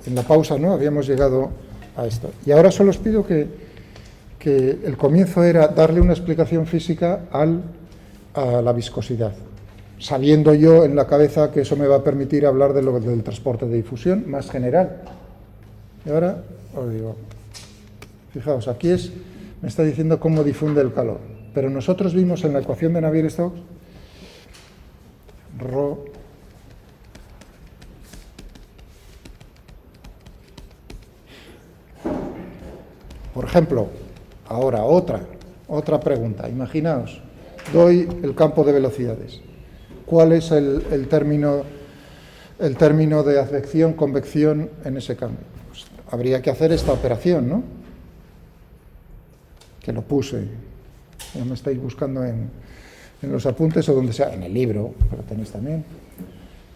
en la pausa, ¿no?, habíamos llegado a esto. Y ahora solo os pido que el comienzo era darle una explicación física a la viscosidad, sabiendo yo en la cabeza que eso me va a permitir hablar del transporte de difusión más general. Y ahora os digo, fijaos, aquí me está diciendo cómo difunde el calor, pero nosotros vimos en la ecuación de Navier-Stokes ρ por ejemplo, ahora otra pregunta. Imaginaos, doy el campo de velocidades. ¿Cuál es el término de advección, convección en ese cambio? Pues habría que hacer esta operación, ¿no? Que lo puse. Ya me estáis buscando en los apuntes o donde sea, en el libro, lo tenéis también.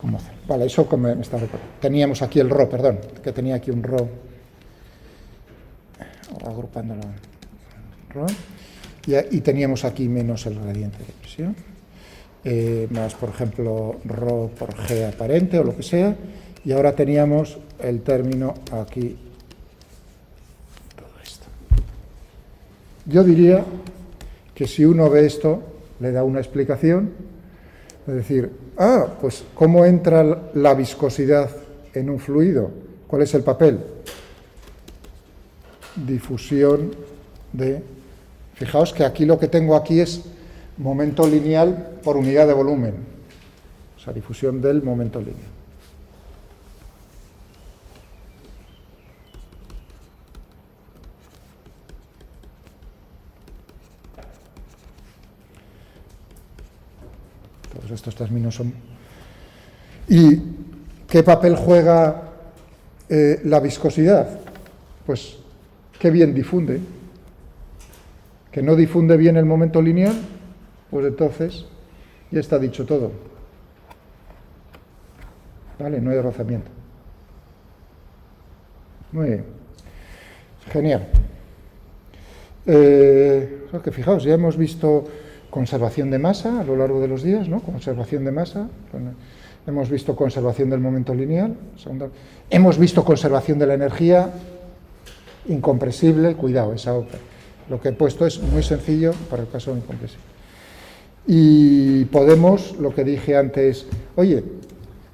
¿Cómo hacer? Vale, eso me está recordando. Teníamos aquí el ρ, perdón, que tenía aquí un ρ. Agrupándolo. Y teníamos aquí menos el gradiente de presión, más, por ejemplo, ρ por G aparente o lo que sea, y ahora teníamos el término aquí, todo esto. Yo diría que si uno ve esto, le da una explicación, es decir, pues ¿cómo entra la viscosidad en un fluido? ¿Cuál es el papel? Difusión de... Fijaos que aquí lo que tengo aquí es momento lineal por unidad de volumen, o sea, difusión del momento lineal. Todos estos términos son... ¿Y qué papel juega la viscosidad? Pues qué bien difunde. Que no difunde bien el momento lineal, pues entonces ya está dicho todo. Vale, no hay rozamiento. Muy bien. Genial. Que fijaos, ya hemos visto conservación de masa a lo largo de los días, ¿no? Conservación de masa. Hemos visto conservación del momento lineal. Hemos visto conservación de la energía incompresible. Cuidado, esa otra. Lo que he puesto es muy sencillo para el caso incompresible. Y podemos, lo que dije antes, oye,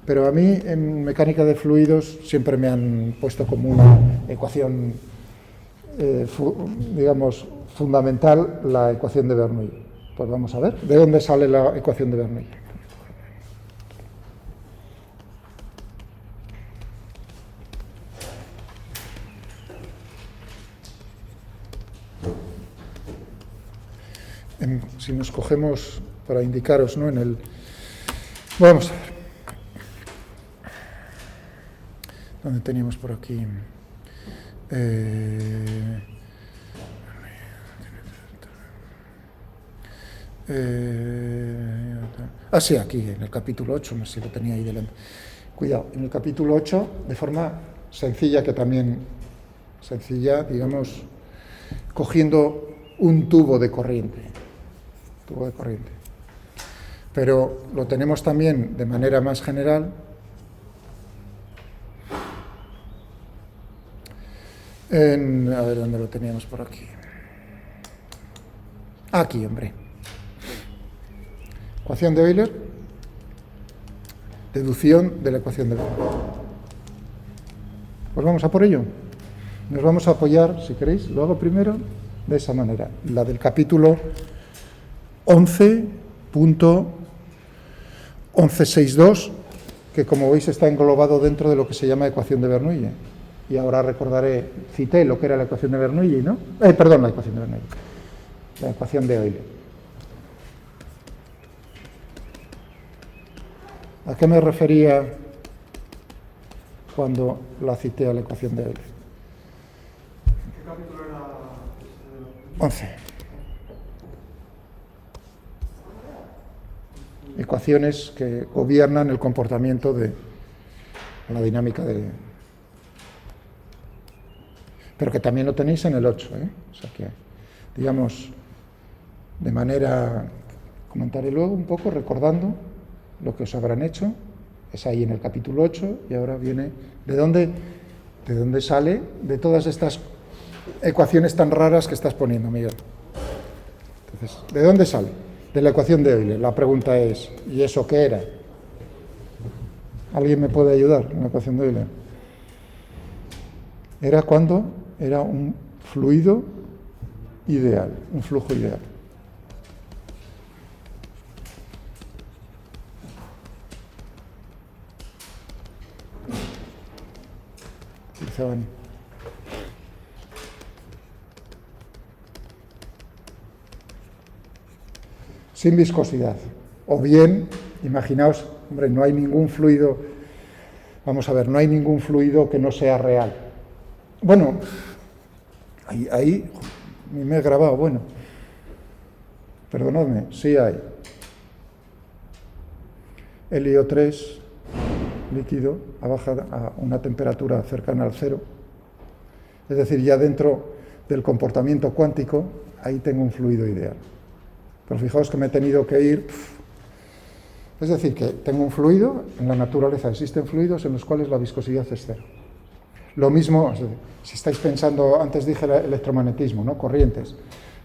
pero a mí en mecánica de fluidos siempre me han puesto como una ecuación, digamos, fundamental, la ecuación de Bernoulli. Pues vamos a ver, ¿de dónde sale la ecuación de Bernoulli? Si nos cogemos para indicaros, ¿no? Vamos a ver. ¿Dónde teníamos por aquí? Sí, aquí, en el capítulo 8, no sé si lo tenía ahí delante. Cuidado, en el capítulo 8, de forma sencilla, que también, sencilla, digamos, cogiendo un tubo de corriente. Pero lo tenemos también de manera más general. A ver, ¿dónde lo teníamos por aquí? Aquí, hombre. Ecuación de Euler. Deducción de la ecuación de Euler. Pues vamos a por ello. Nos vamos a apoyar, si queréis, lo hago primero de esa manera. La del capítulo 11.1162, que como veis está englobado dentro de lo que se llama ecuación de Bernoulli. Y ahora recordaré, cité lo que era la ecuación de Bernoulli, ¿no? Perdón, la ecuación de Bernoulli. La ecuación de Euler. ¿A qué me refería cuando la cité a la ecuación de Euler? ¿Qué capítulo era? 11. Ecuaciones que gobiernan el comportamiento de la dinámica de... Pero que también lo tenéis en el 8, ¿eh? O sea que, digamos, de manera... Comentaré luego un poco, recordando lo que os habrán hecho. Es ahí en el capítulo 8 y ahora viene... ¿De dónde ¿De dónde sale? De todas estas ecuaciones tan raras que estás poniendo, Miguel. Entonces, ¿de dónde sale? De la ecuación de Euler. La pregunta es, ¿y eso qué era? ¿Alguien me puede ayudar en la ecuación de Euler? ¿Era cuando? Era un fluido ideal, un flujo ideal. Utilizaban sin viscosidad. O bien, imaginaos, hombre, no hay ningún fluido, vamos a ver, no hay ningún fluido que no sea real. Bueno, ahí me he grabado, bueno, perdonadme, sí hay. Helio 3, líquido, a una temperatura cercana al cero. Es decir, ya dentro del comportamiento cuántico, ahí tengo un fluido ideal. Pero fijaos que me he tenido que ir. Es decir, que tengo un fluido, en la naturaleza existen fluidos en los cuales la viscosidad es cero. Lo mismo, si estáis pensando, antes dije el electromagnetismo, ¿no? Corrientes.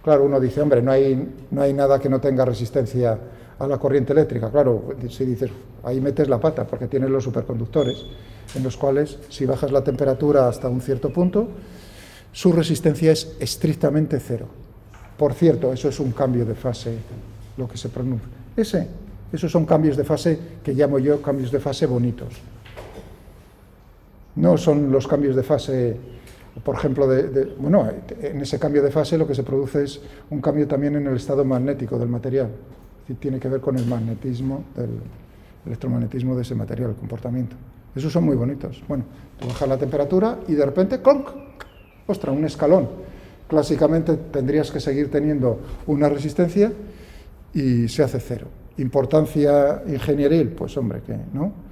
Claro, uno dice, hombre, no hay nada que no tenga resistencia a la corriente eléctrica. Claro, si dices, ahí metes la pata, porque tienes los superconductores, en los cuales, si bajas la temperatura hasta un cierto punto, su resistencia es estrictamente cero. Por cierto, eso es un cambio de fase, lo que se pronuncia. Esos son cambios de fase que llamo yo cambios de fase bonitos. No son los cambios de fase, por ejemplo, bueno, en ese cambio de fase lo que se produce es un cambio también en el estado magnético del material. Tiene que ver con el magnetismo, el electromagnetismo de ese material, el comportamiento. Esos son muy bonitos. Bueno, tú bajas la temperatura y de repente, ¡clonk! ¡Ostras! Un escalón. Clásicamente tendrías que seguir teniendo una resistencia y se hace cero. ¿Importancia ingenieril? Pues hombre, que no.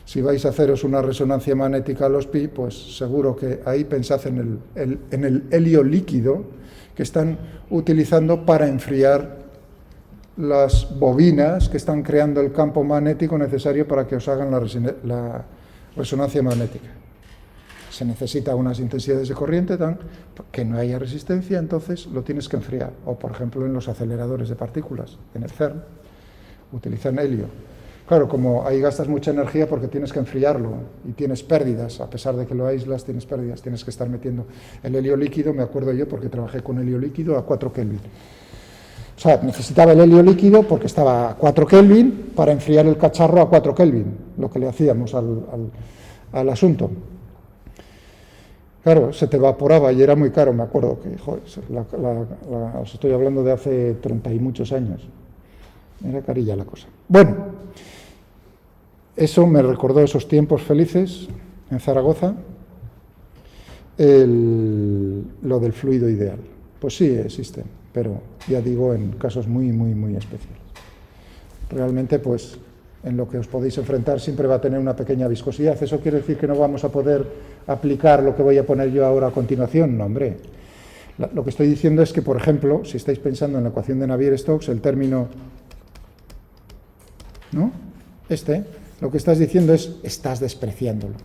Si vais a haceros una resonancia magnética a los pi, pues seguro que ahí pensad en el helio líquido que están utilizando para enfriar las bobinas que están creando el campo magnético necesario para que os hagan la resonancia magnética. Se necesita unas intensidades de corriente que no haya resistencia, entonces lo tienes que enfriar. O, por ejemplo, en los aceleradores de partículas, en el CERN, utilizan helio. Claro, como ahí gastas mucha energía porque tienes que enfriarlo y tienes pérdidas, a pesar de que lo aíslas, tienes pérdidas, tienes que estar metiendo el helio líquido, me acuerdo yo porque trabajé con helio líquido a 4 Kelvin. O sea, necesitaba el helio líquido porque estaba a 4 Kelvin para enfriar el cacharro a 4 Kelvin, lo que le hacíamos al asunto. Claro, se te evaporaba y era muy caro, me acuerdo que, joder, os estoy hablando de hace 30 y muchos años. Era carilla la cosa. Bueno, eso me recordó esos tiempos felices en Zaragoza, lo del fluido ideal. Pues sí, existen, pero ya digo, en casos muy, muy, muy especiales. Realmente, pues, en lo que os podéis enfrentar siempre va a tener una pequeña viscosidad. ¿Eso quiere decir que no vamos a poder aplicar lo que voy a poner yo ahora a continuación? No, hombre. Lo que estoy diciendo es que, por ejemplo, si estáis pensando en la ecuación de Navier-Stokes, el término, ¿no? Lo que estás diciendo es, estás despreciándolo.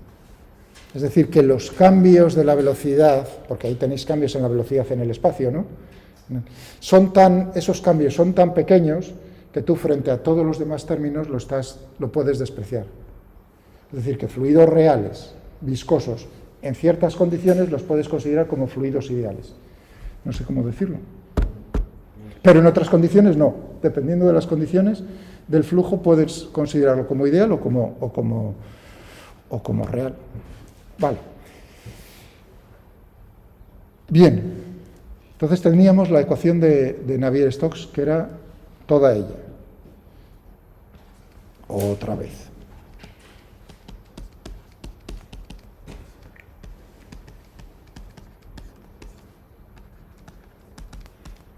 Es decir, que los cambios de la velocidad, porque ahí tenéis cambios en la velocidad en el espacio, ¿no? Esos cambios son tan pequeños que tú frente a todos los demás términos lo puedes despreciar. Es decir, que fluidos reales, viscosos, en ciertas condiciones los puedes considerar como fluidos ideales. No sé cómo decirlo. Pero en otras condiciones no. Dependiendo de las condiciones del flujo puedes considerarlo como ideal o como real. Vale. Bien. Entonces teníamos la ecuación de Navier-Stokes, que era toda ella. Otra vez.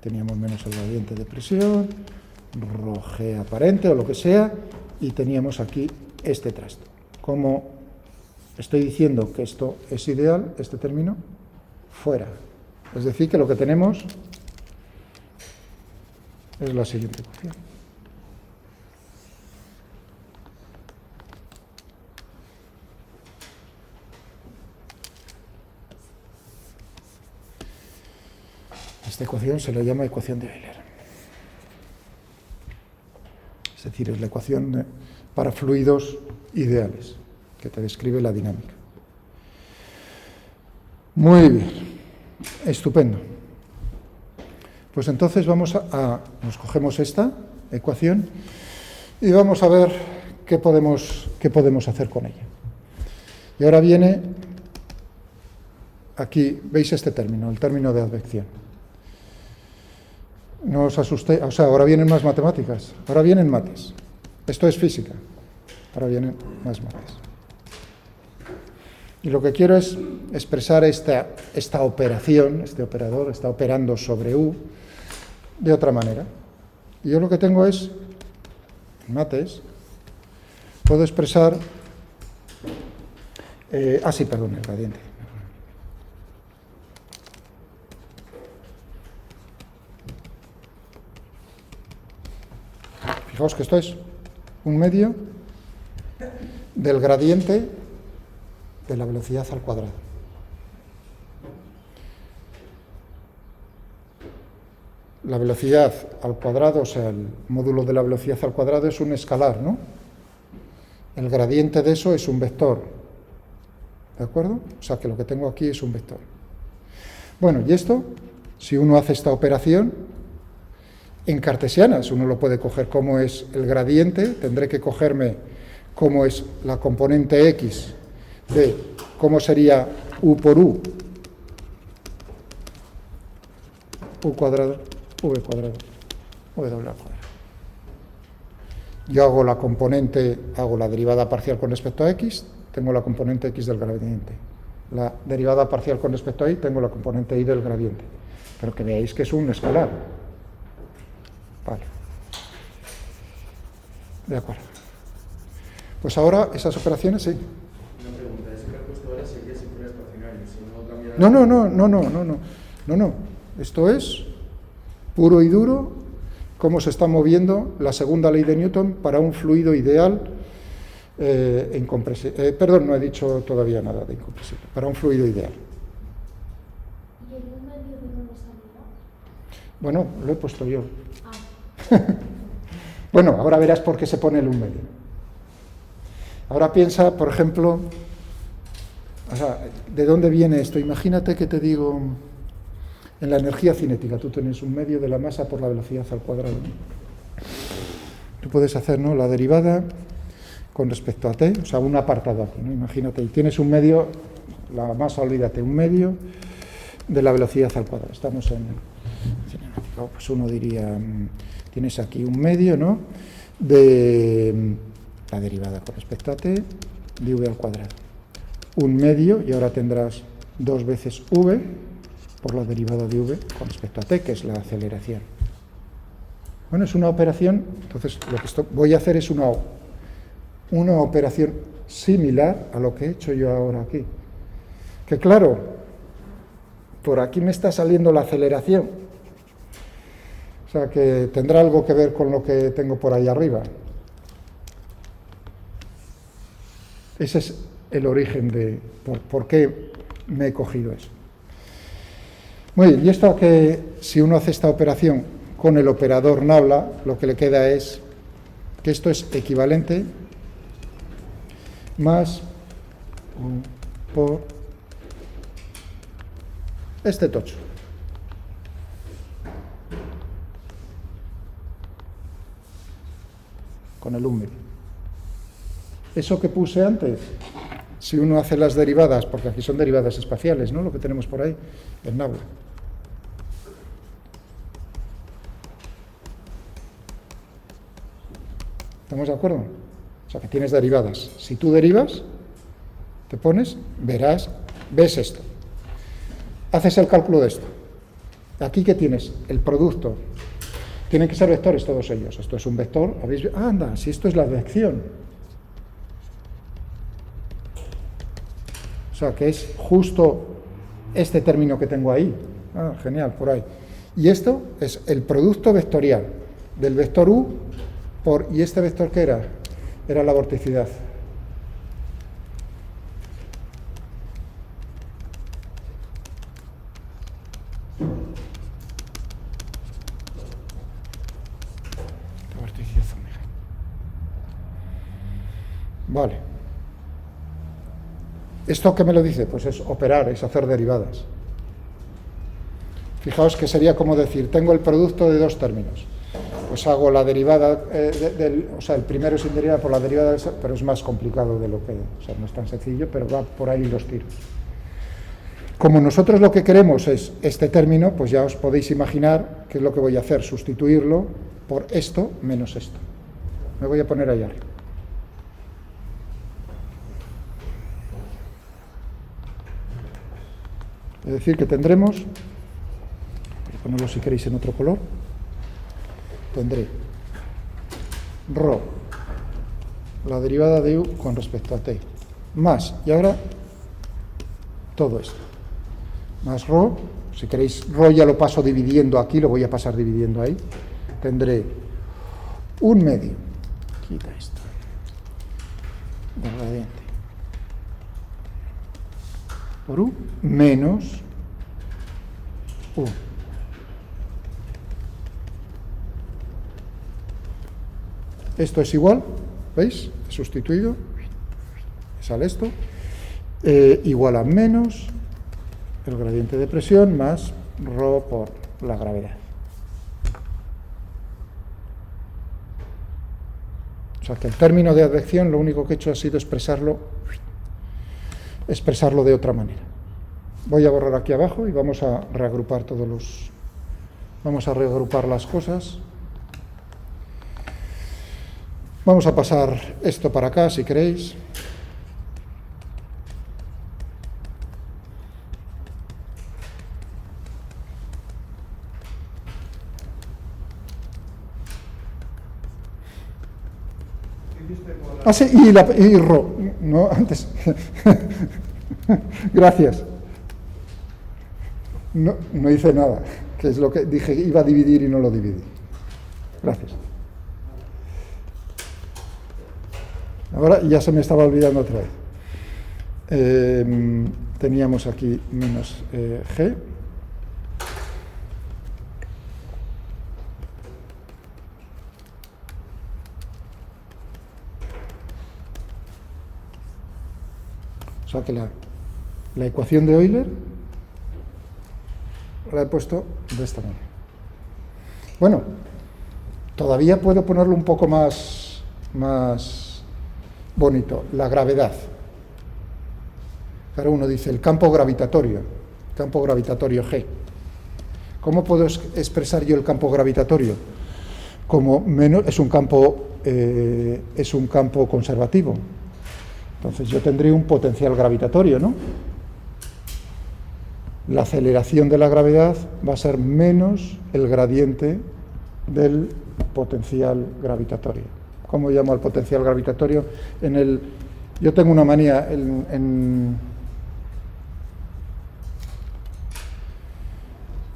Teníamos menos el gradiente de presión, G aparente o lo que sea, y teníamos aquí este trasto. Como estoy diciendo que esto es ideal, este término, fuera. Es decir, que lo que tenemos es la siguiente ecuación. Esta ecuación se le llama ecuación de Euler. Es decir, es la ecuación para fluidos ideales, que te describe la dinámica. Muy bien, estupendo. Pues entonces nos cogemos esta ecuación y vamos a ver qué podemos hacer con ella. Y ahora viene, aquí, veis este término, el término de advección. No os asustéis, o sea, ahora vienen más matemáticas, ahora vienen mates. Esto es física, ahora vienen más mates. Y lo que quiero es expresar esta operación, este operador está operando sobre U de otra manera. Y yo lo que tengo es, en mates, puedo expresar, el gradiente. Fijaos que esto es un medio del gradiente de la velocidad al cuadrado. La velocidad al cuadrado, o sea, el módulo de la velocidad al cuadrado es un escalar, ¿no? El gradiente de eso es un vector, ¿de acuerdo? O sea, que lo que tengo aquí es un vector. Bueno, y esto, si uno hace esta operación, en cartesianas uno lo puede coger como es el gradiente, tendré que cogerme cómo es la componente x de cómo sería u por u cuadrado, v cuadrado, v doble al cuadrado. Yo hago la derivada parcial con respecto a x, tengo la componente x del gradiente. La derivada parcial con respecto a y, tengo la componente y del gradiente. Pero que veáis que es un escalar. Vale. De acuerdo. Pues ahora esas operaciones, sí. Una pregunta, ese que has puesto ahora sería siempre estacionario, si no cambiara... No. Esto es puro y duro cómo se está moviendo la segunda ley de Newton para un fluido ideal incompresible. Perdón, no he dicho todavía nada de incompresible. Para un fluido ideal. ¿Y el medio de dónde saldrá? Bueno, lo he puesto yo. Bueno, ahora verás por qué se pone el un medio. Ahora piensa, por ejemplo, o sea, ¿de dónde viene esto? Imagínate que te digo, en la energía cinética, tú tienes un medio de la masa por la velocidad al cuadrado. Tú puedes hacer, ¿no?, la derivada con respecto a t, o sea, un apartado aquí, ¿no? Imagínate, y tienes un medio, la masa, olvídate, un medio de la velocidad al cuadrado. Estamos en cinemático, pues uno diría, tienes aquí un medio, ¿no?, de la derivada con respecto a t de v al cuadrado. Un medio, y ahora tendrás 2 veces v por la derivada de v con respecto a t, que es la aceleración. Bueno, es una operación, entonces lo que voy a hacer es una operación similar a lo que he hecho yo ahora aquí. Que claro, por aquí me está saliendo la aceleración, o sea que tendrá algo que ver con lo que tengo por ahí arriba. Ese es el origen de por qué me he cogido eso. Muy bien, y esto que si uno hace esta operación con el operador nabla, lo que le queda es que esto es equivalente más por este tocho. Con el 1 medio. Eso que puse antes, si uno hace las derivadas, porque aquí son derivadas espaciales, ¿no?, lo que tenemos por ahí, el nabla. ¿Estamos de acuerdo? O sea, que tienes derivadas. Si tú derivas, te pones, ves esto. Haces el cálculo de esto. Aquí, ¿qué tienes? El producto. Tienen que ser vectores todos ellos. Esto es un vector. Anda, si esto es la advección. O sea, que es justo este término que tengo ahí. Ah, genial, por ahí. Y esto es el producto vectorial del vector u ¿y este vector qué era? Era la vorticidad. Vale. ¿Esto qué me lo dice? Pues es operar, es hacer derivadas. Fijaos que sería como decir, tengo el producto de dos términos. Pues hago la derivada, o sea, el primero es derivada por la derivada, pero es más complicado de lo que, o sea, no es tan sencillo, pero va por ahí los tiros. Como nosotros lo que queremos es este término, pues ya os podéis imaginar qué es lo que voy a hacer, sustituirlo por esto menos esto. Me voy a poner ahí arriba. Es decir, que tendremos, voy a ponerlo si queréis en otro color, tendré ρ, la derivada de u con respecto a t, más, y ahora todo esto, más ρ, si queréis ρ ya lo paso dividiendo aquí, lo voy a pasar dividiendo ahí, tendré un medio, quita esto, del gradiente, por u, menos u. Esto es igual, ¿veis? He sustituido, sale esto, igual a menos el gradiente de presión más ρ por la gravedad. O sea que el término de advección lo único que he hecho ha sido expresarlo de otra manera. Voy a borrar aquí abajo y vamos a reagrupar las cosas. Vamos a pasar esto para acá, si queréis. Ah, sí, y ro, no, antes. Gracias. No hice nada, que es lo que dije, iba a dividir y no lo dividí. Gracias. Ahora ya se me estaba olvidando otra vez. Teníamos aquí menos G. O sea que la ecuación de Euler la he puesto de esta manera. Bueno, todavía puedo ponerlo un poco más bonito, la gravedad. Claro, uno dice el campo gravitatorio G. ¿Cómo puedo expresar yo el campo gravitatorio? Como menos, es un campo conservativo. Entonces yo tendré un potencial gravitatorio, ¿no? La aceleración de la gravedad va a ser menos el gradiente del potencial gravitatorio. ¿Cómo llamo al potencial gravitatorio? Yo tengo una manía en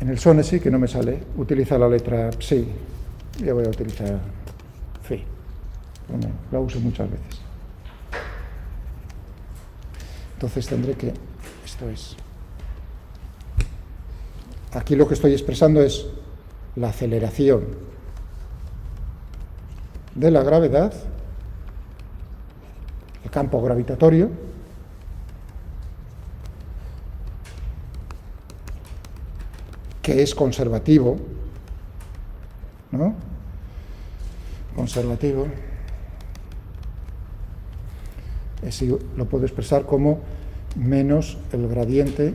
el Sonesi, que no me sale, utiliza la letra psi. Yo voy a utilizar phi. La uso muchas veces. Entonces tendré que, esto es, aquí lo que estoy expresando es la aceleración de la gravedad, el campo gravitatorio, que es conservativo, ¿no? Conservativo. Lo puedo expresar como menos el gradiente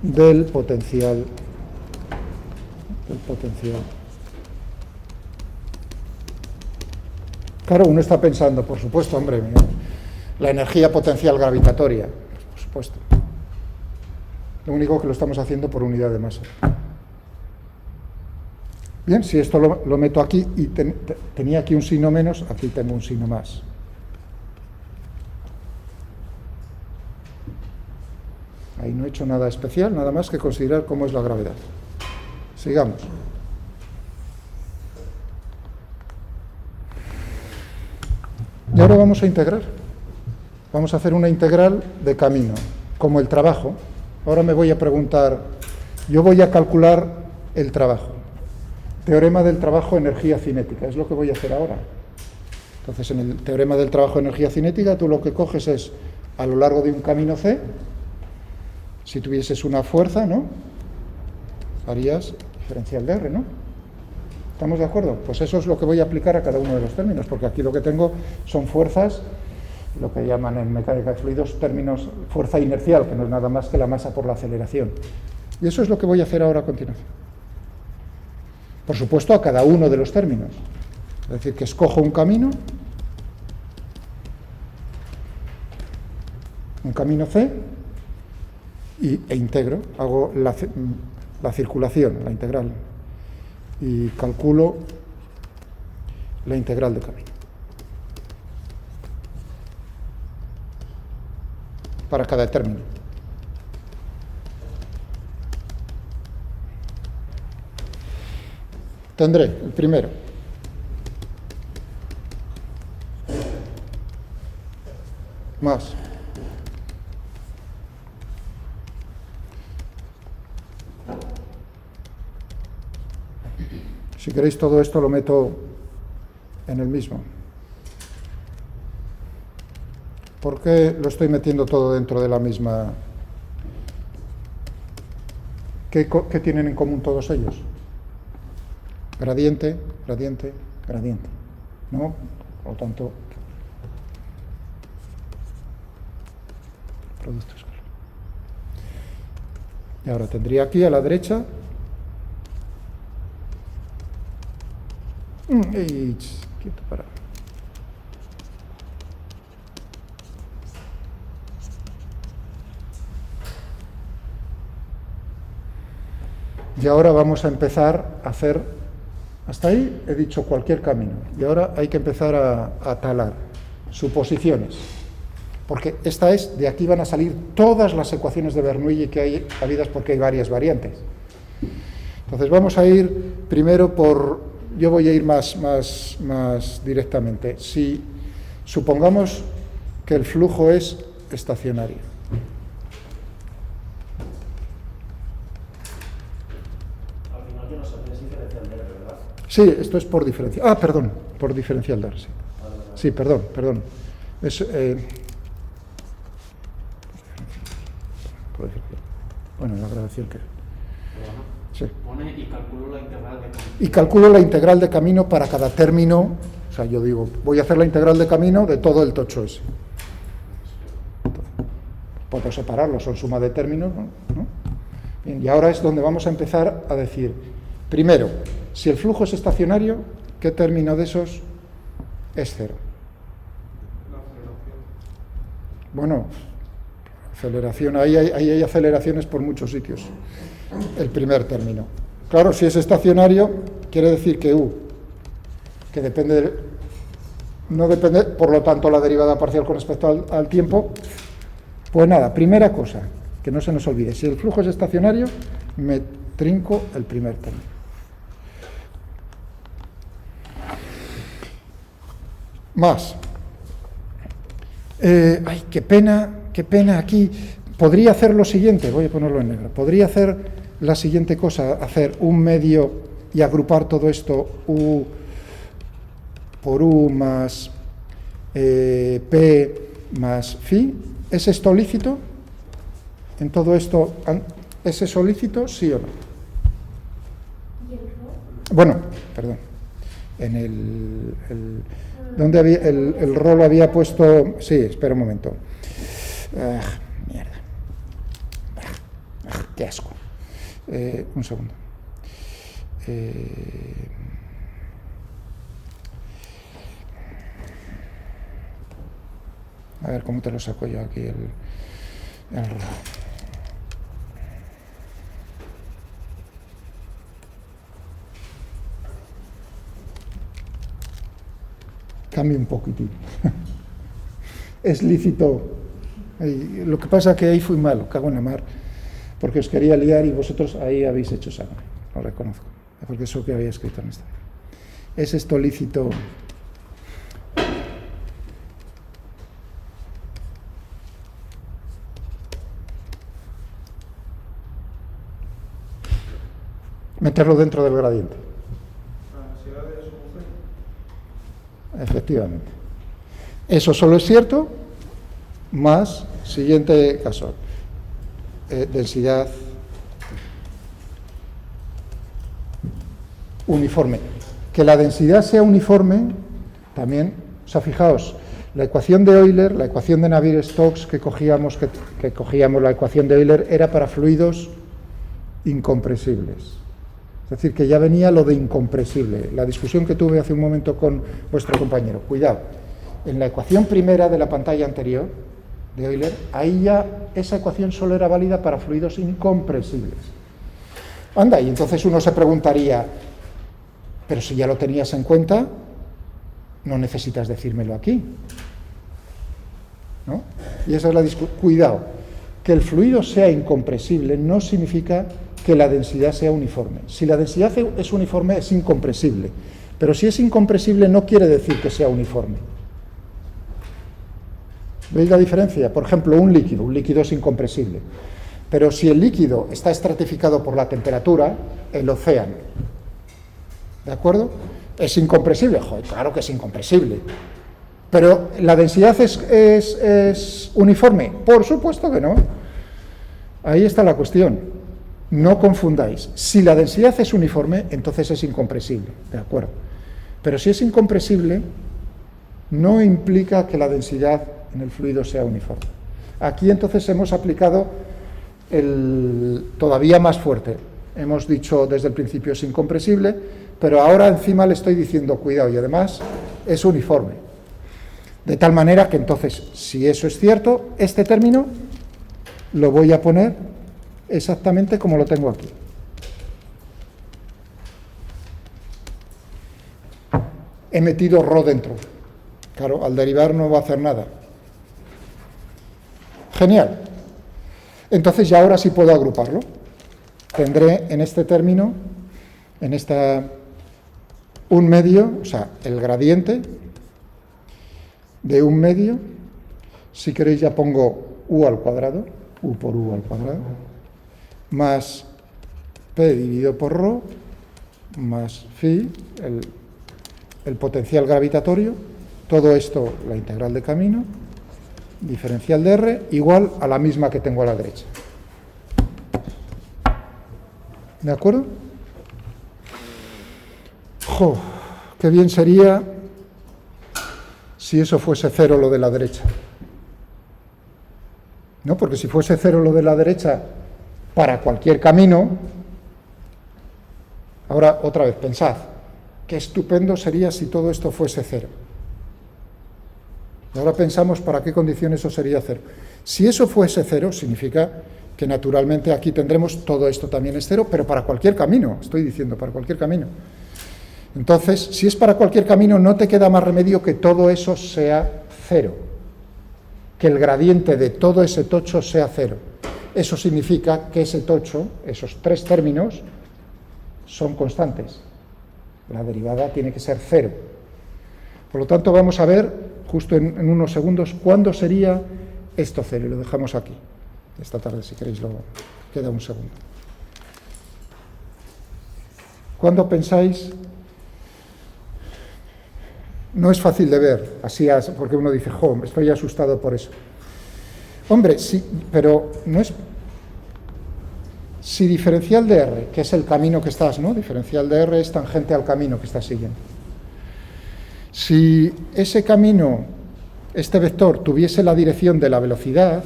del potencial. Claro, uno está pensando, por supuesto, hombre, la energía potencial gravitatoria, por supuesto. Lo único que lo estamos haciendo por unidad de masa. Bien, si esto lo meto aquí y tenía aquí un signo menos, aquí tengo un signo más. Ahí no he hecho nada especial, nada más que considerar cómo es la gravedad. Sigamos. Y ahora vamos a integrar. Vamos a hacer una integral de camino, como el trabajo. Ahora me voy a preguntar, yo voy a calcular el trabajo. Teorema del trabajo, energía cinética, es lo que voy a hacer ahora. Entonces, en el teorema del trabajo de energía cinética, tú lo que coges es, a lo largo de un camino C, si tuvieses una fuerza, ¿no?, harías diferencial de R, ¿no? ¿Estamos de acuerdo? Pues eso es lo que voy a aplicar a cada uno de los términos, porque aquí lo que tengo son fuerzas, lo que llaman en mecánica de fluidos términos fuerza inercial, que no es nada más que la masa por la aceleración. Y eso es lo que voy a hacer ahora a continuación. Por supuesto, a cada uno de los términos. Es decir, que escojo un camino C, e integro, hago la circulación, la integral, y calculo la integral de camino para cada término. Tendré el primero. Más. Si queréis todo esto lo meto en el mismo. ¿Por qué lo estoy metiendo todo dentro de la misma? ¿Qué tienen en común todos ellos? Gradiente, gradiente, gradiente, ¿no? Por lo tanto, producto escalar. Y ahora tendría aquí a la derecha quieto, para. Y ahora vamos a empezar a hacer, hasta ahí he dicho cualquier camino, y ahora hay que empezar a talar suposiciones, porque esta es, de aquí van a salir todas las ecuaciones de Bernoulli que hay habidas, porque hay varias variantes. Entonces vamos a ir primero yo voy a ir más directamente. Si supongamos que el flujo es estacionario. Al final yo no sabía si diferencial de R, ¿verdad? Sí, esto es por diferencial. Perdón, por diferencial de R, sí. Sí, perdón. Es, bueno, la grabación que... Sí. Pone y calculo la integral de camino. Y calculo la integral de camino para cada término. O sea, yo digo, voy a hacer la integral de camino de todo el tocho ese. Puedo separarlo, son suma de términos, ¿no? Bien, y ahora es donde vamos a empezar a decir, primero, si el flujo es estacionario, ¿qué término de esos es cero? La aceleración. Bueno, aceleración, ahí hay aceleraciones por muchos sitios. El primer término. Claro, si es estacionario, quiere decir que U, que depende no depende, por lo tanto, la derivada parcial con respecto al tiempo, pues nada, primera cosa, que no se nos olvide, si el flujo es estacionario, me trinco el primer término. Más. Ay, qué pena aquí. Podría hacer lo siguiente, voy a ponerlo en negro, podría hacer la siguiente cosa, hacer un medio y agrupar todo esto, U por U más P más Phi. ¿Es esto lícito? En todo esto, ¿es eso lícito, sí o no? ¿Y el rho? Bueno, perdón, en ¿dónde había, el rho lo había puesto? Sí, espera un momento. Mierda. Qué asco. Un segundo. A ver, ¿cómo te lo saco yo aquí el rho? Cambio un poquitín. Es lícito. Lo que pasa es que ahí fui malo, cago en la mar, porque os quería liar y vosotros ahí habéis hecho sangre, lo reconozco, porque eso que había escrito en esta. ¿Es esto lícito? Meterlo dentro del gradiente. La necesidad de solución. Efectivamente. Eso solo es cierto, más, siguiente caso, densidad uniforme. Que la densidad sea uniforme, también, o sea, fijaos, la ecuación de Euler, la ecuación de Navier-Stokes que cogíamos, la ecuación de Euler era para fluidos incompresibles. Es decir, que ya venía lo de incompresible. La discusión que tuve hace un momento con vuestro compañero. Cuidado, en la ecuación primera de la pantalla anterior, de Euler, ahí ya esa ecuación solo era válida para fluidos incompresibles. Anda, y entonces uno se preguntaría, pero si ya lo tenías en cuenta, no necesitas decírmelo aquí, ¿no? Y esa es la discusión. Cuidado, que el fluido sea incompresible no significa que la densidad sea uniforme. Si la densidad es uniforme, es incompresible, pero si es incompresible no quiere decir que sea uniforme. ¿Veis la diferencia? Por ejemplo, un líquido es incompresible, pero si el líquido está estratificado por la temperatura, el océano, ¿de acuerdo? ¿Es incompresible? Joder, claro que es incompresible. ¿Pero la densidad es uniforme? Por supuesto que no. Ahí está la cuestión. No confundáis. Si la densidad es uniforme, entonces es incompresible, ¿de acuerdo? Pero si es incompresible, no implica que la densidad en el fluido sea uniforme. Aquí entonces hemos aplicado el todavía más fuerte. Hemos dicho desde el principio es incompresible, pero ahora encima le estoy diciendo cuidado y además es uniforme. De tal manera que entonces, si eso es cierto, este término lo voy a poner exactamente como lo tengo aquí. He metido ρ dentro. Claro, al derivar no va a hacer nada. Genial. Entonces ya ahora sí puedo agruparlo. Tendré en este término, en esta, un medio, o sea, el gradiente de un medio, si queréis ya pongo u al cuadrado, u por u al cuadrado, más p dividido por ρ, más phi, el potencial gravitatorio, todo esto, la integral de camino, diferencial de R, igual a la misma que tengo a la derecha. ¿De acuerdo? ¡Jo! ¡Qué bien sería si eso fuese cero lo de la derecha! ¿No? Porque si fuese cero lo de la derecha para cualquier camino, ahora otra vez, pensad, qué estupendo sería si todo esto fuese cero. Y ahora pensamos para qué condición eso sería cero. Si eso fuese cero, significa que naturalmente aquí tendremos todo esto también es cero, pero para cualquier camino, estoy diciendo, para cualquier camino. Entonces, si es para cualquier camino, no te queda más remedio que todo eso sea cero, que el gradiente de todo ese tocho sea cero. Eso significa que ese tocho, esos tres términos, son constantes. La derivada tiene que ser cero. Por lo tanto, vamos a ver, justo en unos segundos, cuándo sería esto cero, y lo dejamos aquí. Esta tarde, si queréis, queda un segundo. ¿Cuándo pensáis? No es fácil de ver, así porque uno dice, jo, estoy asustado por eso. Hombre, sí, pero no es... Si diferencial de R, que es el camino que estás, ¿no? Diferencial de R es tangente al camino que estás siguiendo. Si ese camino, este vector, tuviese la dirección de la velocidad,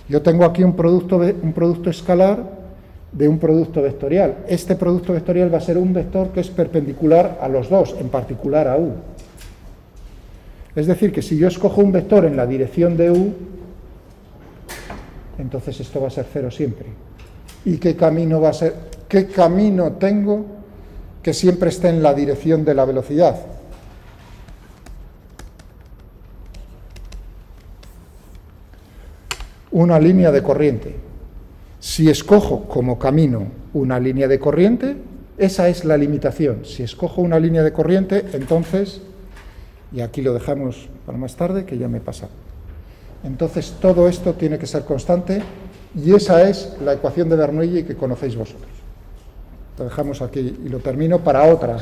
yo tengo aquí un producto escalar de un producto vectorial. Este producto vectorial va a ser un vector que es perpendicular a los dos, en particular a U. Es decir, que si yo escojo un vector en la dirección de U, entonces esto va a ser cero siempre. ¿Y qué camino va a ser? ¿Qué camino tengo que siempre esté en la dirección de la velocidad? Una línea de corriente. Si escojo como camino una línea de corriente, esa es la limitación. Si escojo una línea de corriente, entonces, y aquí lo dejamos para más tarde, que ya me he pasado. Entonces todo esto tiene que ser constante y esa es la ecuación de Bernoulli que conocéis vosotros. Lo dejamos aquí y lo termino para otra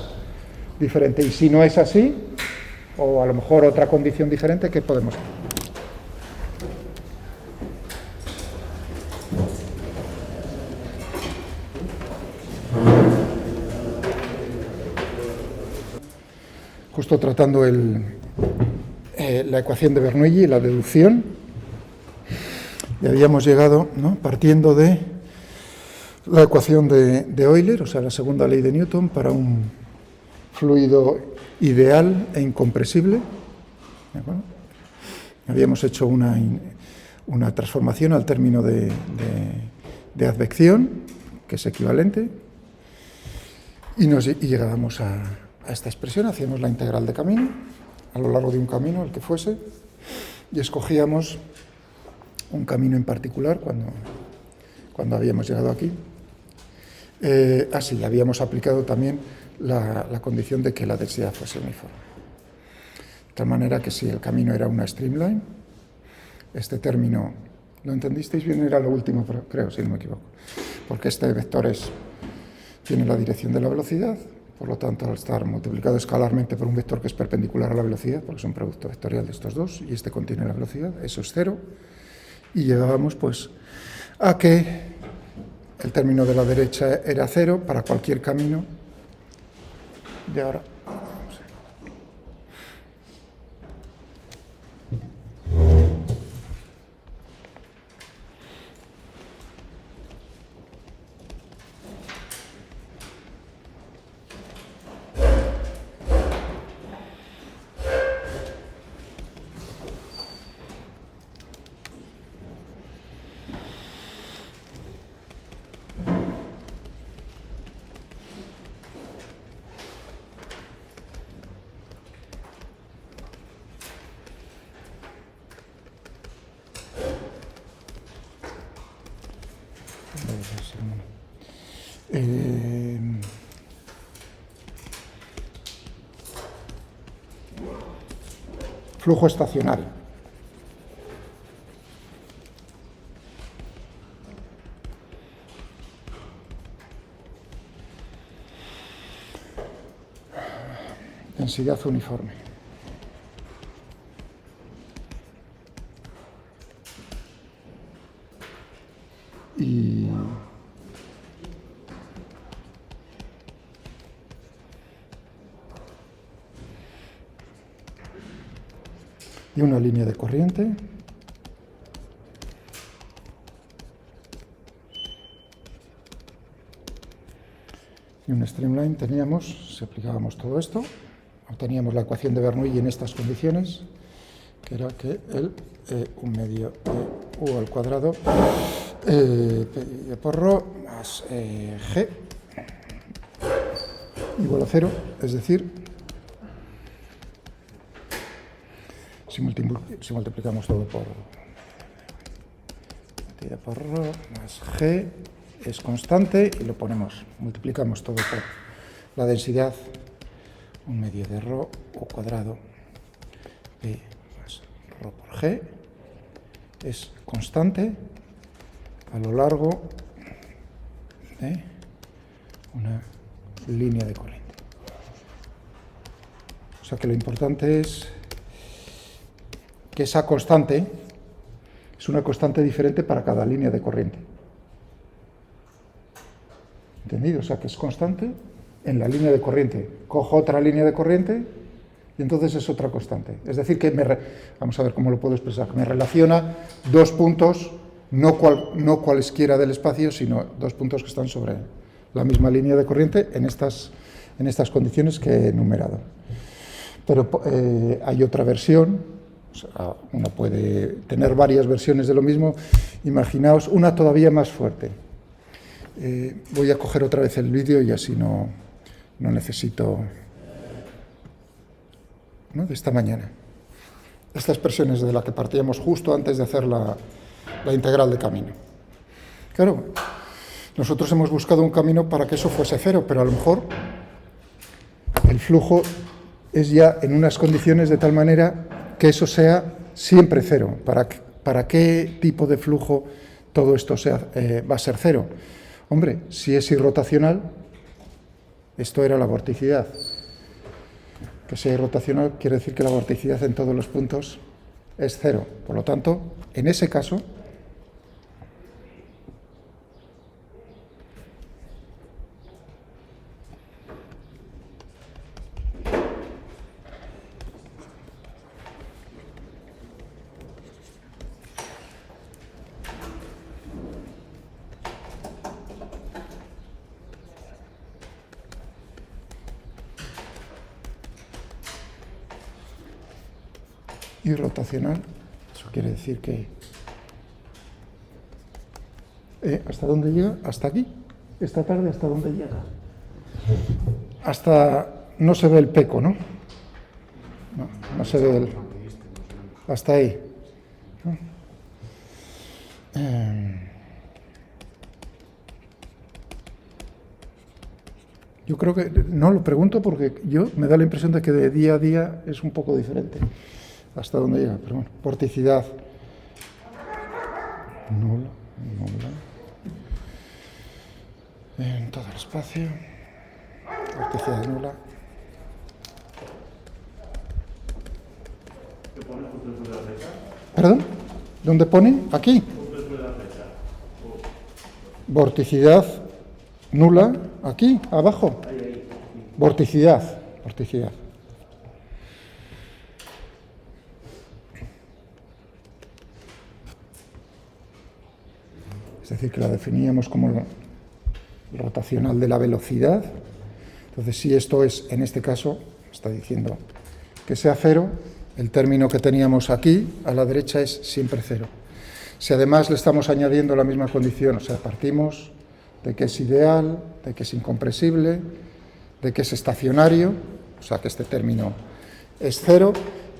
diferente. Y si no es así, O a lo mejor otra condición diferente, ¿qué podemos hacer? Justo tratando la ecuación de Bernoulli y la deducción, y habíamos llegado, ¿no?, partiendo de la ecuación de Euler, o sea, la segunda ley de Newton, para un fluido ideal e incompresible. ¿De acuerdo? Habíamos hecho una transformación al término de advección, que es equivalente, y llegábamos a esta expresión. Hacíamos la integral de camino, a lo largo de un camino, el que fuese, y escogíamos un camino en particular cuando habíamos llegado aquí. Así, habíamos aplicado también la condición de que la densidad fuese uniforme. De tal manera que si el camino era una streamline, este término, ¿lo entendisteis bien? Era lo último, creo, si no me equivoco. Porque este vector tiene la dirección de la velocidad, por lo tanto, al estar multiplicado escalarmente por un vector que es perpendicular a la velocidad, porque es un producto vectorial de estos dos, y este contiene la velocidad, eso es cero, y llegábamos pues a que el término de la derecha era cero para cualquier camino de ahora. Flujo estacionario. Densidad uniforme. Y una línea de corriente y un streamline teníamos, si aplicábamos todo esto, obteníamos la ecuación de Bernoulli en estas condiciones, que era que el 1/2 de u al cuadrado pi por rho más g igual a 0, es decir, si multiplicamos todo por rho más g es constante y lo multiplicamos todo por la densidad 1/2 de rho u cuadrado p más rho por g es constante a lo largo de una línea de corriente. O sea que lo importante es que esa constante es una constante diferente para cada línea de corriente. ¿Entendido? O sea, que es constante en la línea de corriente. Cojo otra línea de corriente y entonces es otra constante. Es decir, que vamos a ver cómo lo puedo expresar. Me relaciona dos puntos, no cualesquiera del espacio, sino dos puntos que están sobre la misma línea de corriente en estas condiciones que he enumerado. Pero hay otra versión. O sea, uno puede tener varias versiones de lo mismo. Imaginaos una todavía más fuerte. Voy a coger otra vez el vídeo y así no necesito, ¿no?, de esta mañana. Esta expresión es de la que partíamos justo antes de hacer la integral de camino. Claro, nosotros hemos buscado un camino para que eso fuese cero, pero a lo mejor el flujo es ya en unas condiciones de tal manera que eso sea siempre cero. ¿Para qué tipo de flujo todo esto va a ser cero? Hombre, si es irrotacional, esto era la vorticidad. que sea irrotacional quiere decir que la vorticidad en todos los puntos es cero. Por lo tanto, en ese caso, irrotacional, eso quiere decir que ¿hasta dónde llega? Hasta aquí. Esta tarde, ¿hasta dónde llega? Hasta, no se ve el peco, ¿no? No se ve el, hasta ahí, ¿no? Yo creo que, no lo pregunto porque yo me da la impresión de que de día a día es un poco diferente. ¿Hasta dónde llega? Pero bueno, vorticidad nula. En todo el espacio, vorticidad nula. ¿Te pones justo después de la flecha? ¿Perdón? ¿Dónde pone? Aquí. Justo después de la flecha. Vorticidad nula, aquí, abajo. Ahí. Vorticidad. Es decir, que la definíamos como rotacional de la velocidad. Entonces, si esto es, en este caso, está diciendo que sea cero, el término que teníamos aquí, a la derecha, es siempre cero. Si además le estamos añadiendo la misma condición, o sea, partimos de que es ideal, de que es incompresible, de que es estacionario, o sea, que este término es cero,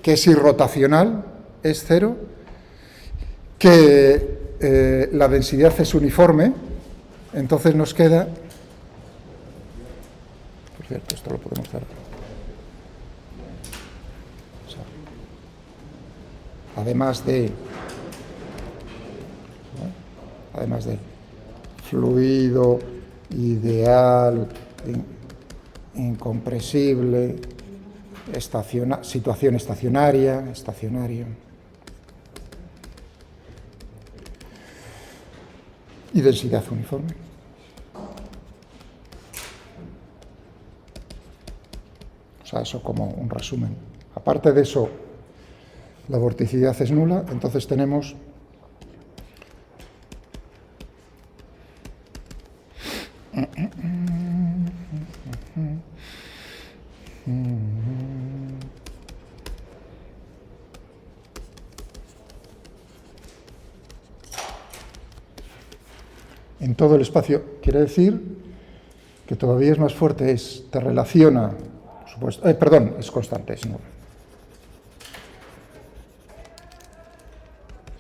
que es irrotacional, es cero, que la densidad es uniforme, entonces nos queda, por cierto, esto lo podemos dar, o sea, además de fluido, ideal, incompresible, situación estacionario. Y densidad uniforme. O sea, eso como un resumen. Aparte de eso, la vorticidad es nula, entonces tenemos en todo el espacio. Quiere decir que todavía es más fuerte, te relaciona, por supuesto, es constante, es nula.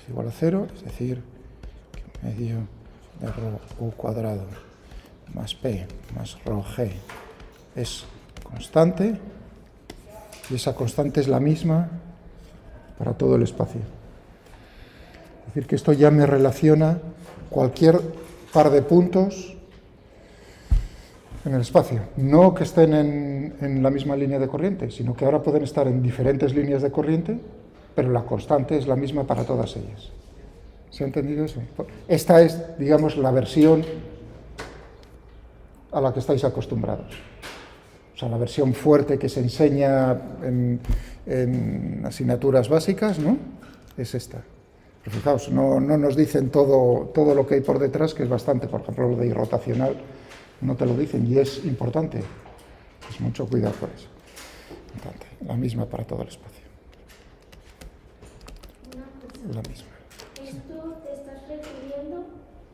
Es igual a cero, es decir, que medio de rho u cuadrado más p más rho g es constante, y esa constante es la misma para todo el espacio. Es decir, que esto ya me relaciona cualquier par de puntos en el espacio. No que estén en la misma línea de corriente, sino que ahora pueden estar en diferentes líneas de corriente, pero la constante es la misma para todas ellas. ¿Se ha entendido eso? Esta es, digamos, la versión a la que estáis acostumbrados. O sea, la versión fuerte que se enseña en asignaturas básicas, ¿no? Es esta. Pero fijaos, no nos dicen todo lo que hay por detrás, que es bastante. Por ejemplo, lo de irrotacional no te lo dicen, y es importante. Pues mucho cuidado con eso. Importante. La misma para todo el espacio. La misma. Esto te estás refiriendo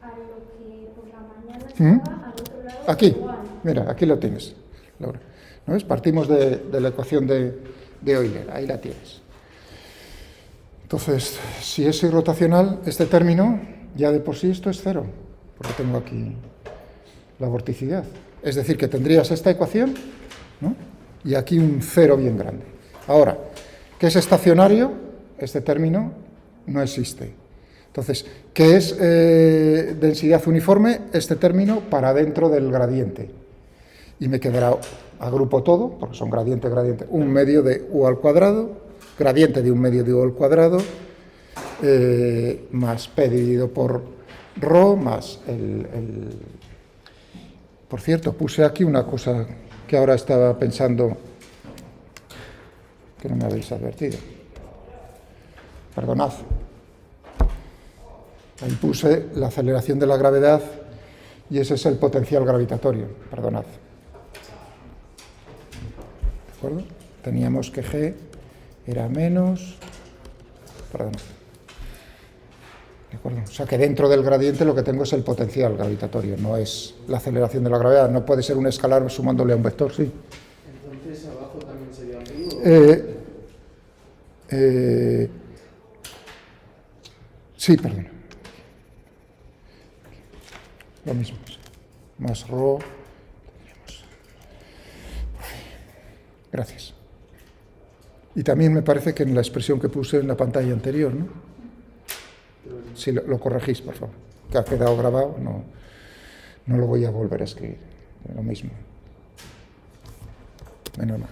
a lo que por la mañana estaba al otro lado. Aquí, igual. mira, aquí lo tienes, Laura. ¿No ves? Partimos de la ecuación de Euler, ahí la tienes. Entonces, si es irrotacional, este término, ya de por sí esto es cero, porque tengo aquí la vorticidad. Es decir, que tendrías esta ecuación, ¿no? Y aquí un cero bien grande. Ahora, ¿qué es estacionario? Este término no existe. Entonces, ¿qué es densidad uniforme? Este término para dentro del gradiente. y me quedará, agrupo todo, porque son gradiente, un medio de u al cuadrado, gradiente de un medio de u al cuadrado, más p dividido por rho, más Por cierto, puse aquí una cosa que ahora estaba pensando que no me habéis advertido. Perdonad. Ahí puse la aceleración de la gravedad y ese es el potencial gravitatorio. Perdonad. ¿De acuerdo? Teníamos que G era menos... Perdonad. ¿De acuerdo? O sea que dentro del gradiente lo que tengo es el potencial gravitatorio, no es la aceleración de la gravedad. No puede ser un escalar sumándole a un vector, sí. Entonces abajo también sería amigo. Sí, perdón. Lo mismo. Más rho. Gracias. Y también me parece que en la expresión que puse en la pantalla anterior, ¿no? Si lo corregís, por favor. Que ha quedado grabado, no lo voy a volver a escribir. Lo mismo. Menos mal.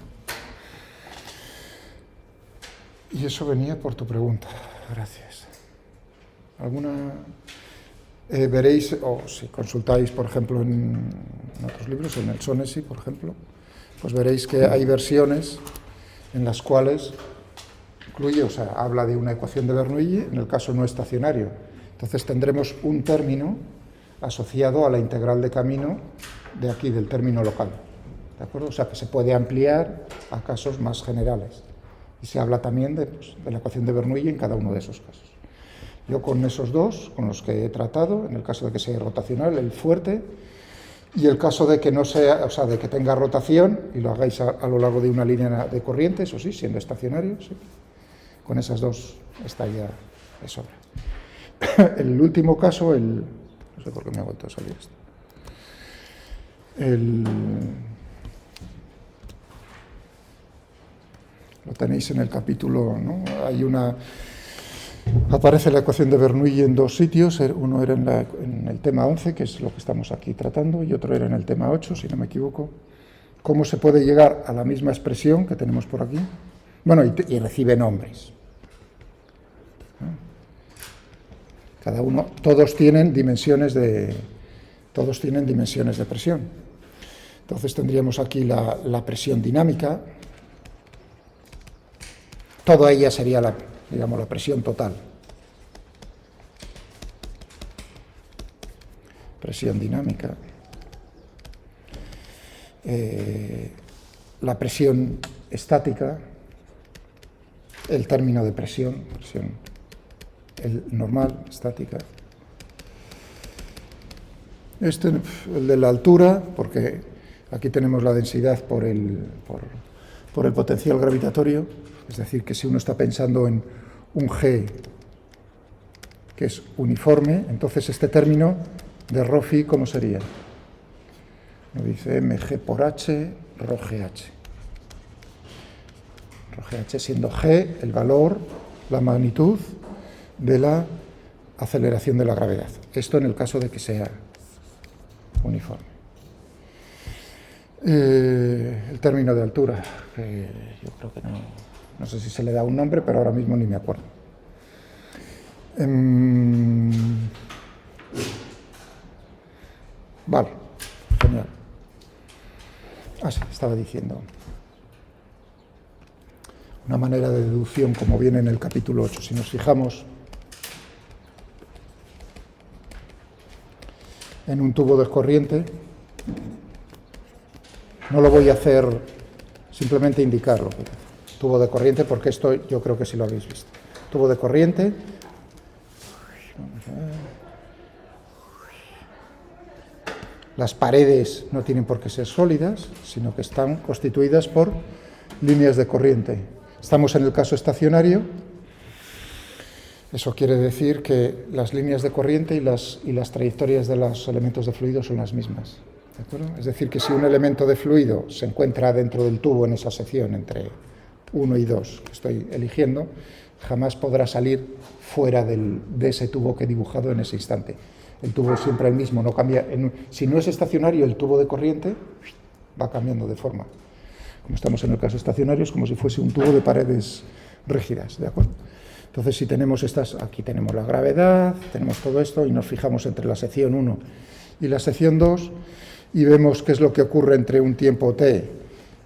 Y eso venía por tu pregunta. Gracias. ¿Alguna? Veréis, o si consultáis, por ejemplo, en otros libros, en el Sonesi, por ejemplo, pues veréis que hay versiones en las cuales incluye, o sea, habla de una ecuación de Bernoulli en el caso no estacionario. Entonces tendremos un término asociado a la integral de camino de aquí, del término local. ¿De acuerdo? O sea, que se puede ampliar a casos más generales. Y se habla también de la ecuación de Bernoulli en cada uno de esos casos. Yo con esos dos, con los que he tratado, en el caso de que sea rotacional, el fuerte, y el caso de que no sea, o sea, de que tenga rotación y lo hagáis a lo largo de una línea de corriente, eso sí, siendo estacionario, sí. Con esas dos está ya de sobra. El último caso, no sé por qué me ha vuelto a salir esto. Lo tenéis en el capítulo, ¿no? Aparece la ecuación de Bernoulli en dos sitios, uno era en el tema 11, que es lo que estamos aquí tratando, y otro era en el tema 8, si no me equivoco. ¿Cómo se puede llegar a la misma expresión que tenemos por aquí? Bueno, y recibe nombres. Cada uno, todos tienen dimensiones de presión. Entonces tendríamos aquí la presión dinámica. Toda ella sería la presión total. Presión dinámica. La presión estática, el término de presión el normal, estática. El de la altura, porque aquí tenemos la densidad por el potencial gravitatorio, es decir, que si uno está pensando en un G que es uniforme, entonces este término de rho phi, ¿cómo sería? Nos dice mg por h, rho gh. Rho gh siendo g el valor, la magnitud de la aceleración de la gravedad. Esto en el caso de que sea uniforme. El término de altura, yo creo que no sé si se le da un nombre, pero ahora mismo ni me acuerdo. Vale, genial. Sí, estaba diciendo. Una manera de deducción, como viene en el capítulo 8. Si nos fijamos en un tubo de corriente, no lo voy a hacer, simplemente indicarlo. Tubo de corriente, porque esto yo creo que sí lo habéis visto. Tubo de corriente. Las paredes no tienen por qué ser sólidas, sino que están constituidas por líneas de corriente. Estamos en el caso estacionario. Eso quiere decir que las líneas de corriente y las trayectorias de los elementos de fluido son las mismas. ¿De acuerdo? Es decir, que si un elemento de fluido se encuentra dentro del tubo en esa sección entre 1 y 2 que estoy eligiendo, jamás podrá salir fuera de ese tubo que he dibujado en ese instante. El tubo es siempre el mismo, no cambia. Si no es estacionario el tubo de corriente, va cambiando de forma. Como estamos en el caso estacionario, es como si fuese un tubo de paredes rígidas, ¿de acuerdo? Entonces, si tenemos estas, aquí tenemos la gravedad, tenemos todo esto, y nos fijamos entre la sección 1 y la sección 2, y vemos qué es lo que ocurre entre un tiempo t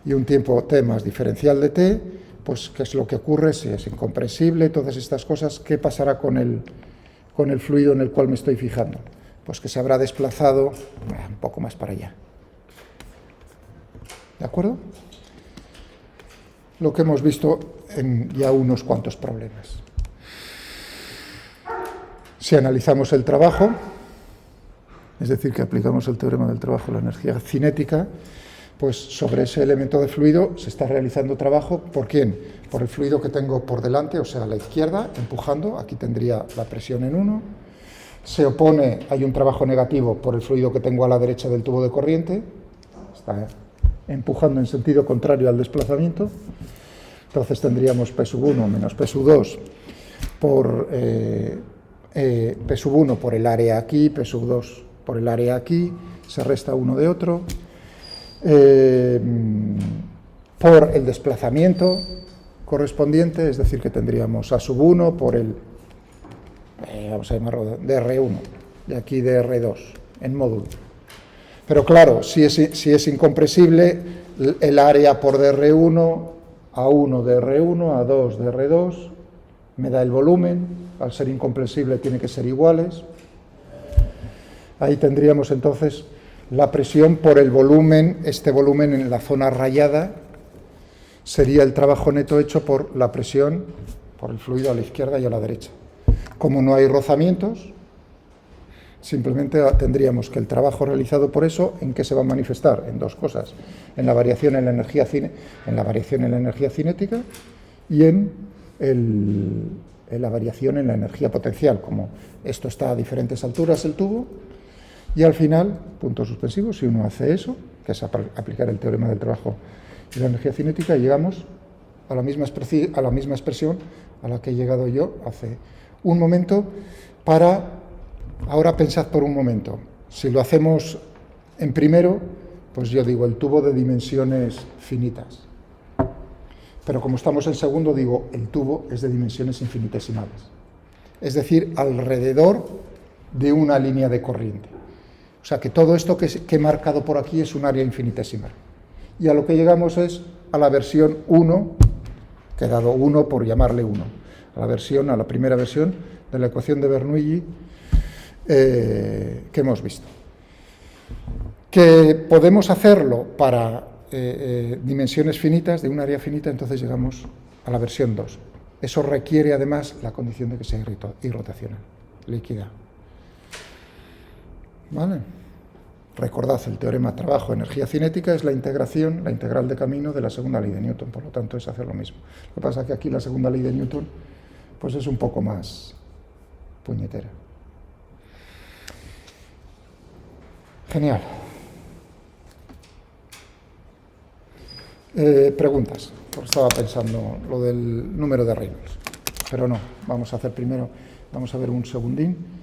y un tiempo t más diferencial de t, pues qué es lo que ocurre, si es incompresible, todas estas cosas, qué pasará con el fluido en el cual me estoy fijando. Pues que se habrá desplazado un poco más para allá. ¿De acuerdo? Lo que hemos visto en ya unos cuantos problemas. Si analizamos el trabajo, es decir, que aplicamos el teorema del trabajo a la energía cinética, pues sobre ese elemento de fluido se está realizando trabajo. ¿Por quién? Por el fluido que tengo por delante, o sea, a la izquierda, empujando. Aquí tendría la presión en 1. Se opone, hay un trabajo negativo por el fluido que tengo a la derecha del tubo de corriente. Está empujando en sentido contrario al desplazamiento. Entonces tendríamos P1 menos P2 por P1 por el área aquí, P2 por el área aquí, se resta uno de otro, por el desplazamiento correspondiente, es decir, que tendríamos A1 por el, vamos a llamarlo dr1, y aquí dr2, en módulo. Pero claro, si es incompresible, el área por dr1, A1 dr1, A2 dr2, me da el volumen, al ser incompresible tiene que ser iguales. Ahí tendríamos entonces la presión por el volumen, este volumen en la zona rayada sería el trabajo neto hecho por la presión, por el fluido a la izquierda y a la derecha. Como no hay rozamientos, simplemente tendríamos que el trabajo realizado por eso, ¿en qué se va a manifestar? En dos cosas, en la variación en la energía, cinética y en la variación en la energía potencial, como esto está a diferentes alturas el tubo. Y al final, punto suspensivo, si uno hace eso, que es aplicar el teorema del trabajo y la energía cinética, llegamos a la misma expresión a la que he llegado yo hace un momento. Ahora pensad por un momento, si lo hacemos en primero, pues yo digo el tubo de dimensiones finitas. Pero como estamos en segundo, digo el tubo es de dimensiones infinitesimales. Es decir, alrededor de una línea de corriente. O sea que todo esto que he marcado por aquí es un área infinitesimal. Y a lo que llegamos es a la versión 1, que he dado 1 por llamarle 1, a la primera versión de la ecuación de Bernoulli que hemos visto. Que podemos hacerlo para dimensiones finitas, de un área finita, entonces llegamos a la versión 2. Eso requiere además la condición de que sea irrotacional, líquida. ¿Vale? Recordad, el teorema trabajo-energía cinética es la integral de camino de la segunda ley de Newton, por lo tanto es hacer lo mismo. Lo que pasa es que aquí la segunda ley de Newton pues es un poco más puñetera. Genial. Preguntas, porque estaba pensando lo del número de Reynolds, pero no, vamos a hacer primero, vamos a ver un segundín.